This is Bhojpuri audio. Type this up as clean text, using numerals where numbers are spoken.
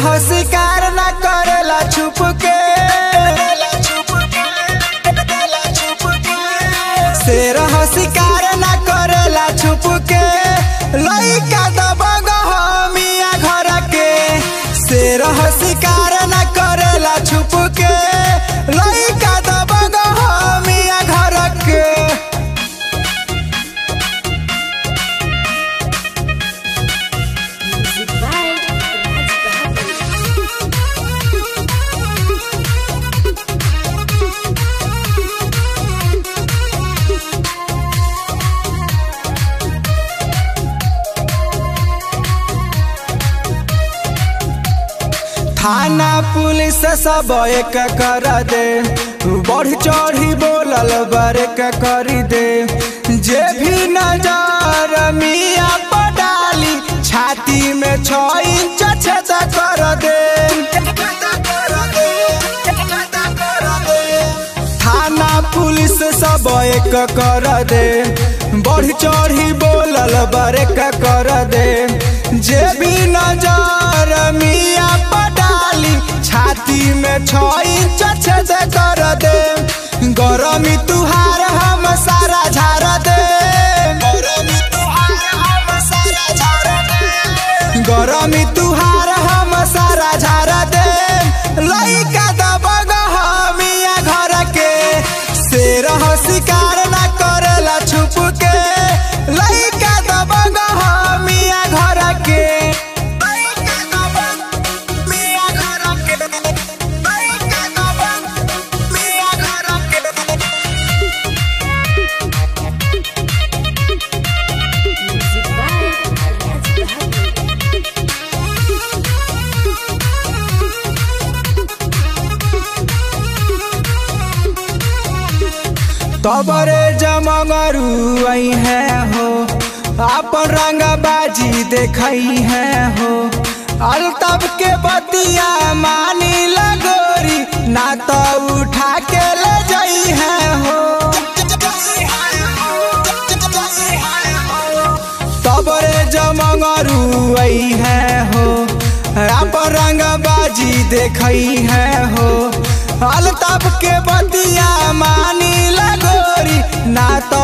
हो शिकार न करेला छुप के, शेर हो शिकार न करेला छुप के, लइका दबंग हो मिया घर के। शेर हो शिकार न करेला छुप के, लइका दबंग हो मिया घर के। थाना पुलिस सब एक कर दे, बढ़ चढ़ी बोलल बरक करी दे। जे भी नजर मिया पर डाली, छाती में 6 इंच छेद कर दे। थाना पुलिस सब एक कर दे, बढ़ चढ़ी बोलल बरक कर दे। जे भी नजर मिया पर डाली, छाती में 6 इंच छेद कर दे। गरमी तुहार हम सारा झाड़ दे, गरमी तुहार हम सारा झाड़ दे, गरमी तुहार हम सारा झाड़ दे। लइका दबंग हो मिया घर के, शेर हो शिकार न करेला छुप के, लइका दबंग हो मिया घर के। तबरे जमंगरू आई है हो, अपन रंगबाजी देखई है हो। अलतब के बतिया मानी लगोरी, ना तो उठा के ले जाई है हो। तबरे जमंगरू आई है हो, अपन रंगबाजी देखई है हो। अलतब के बतिया मानी लगोरी, ना तो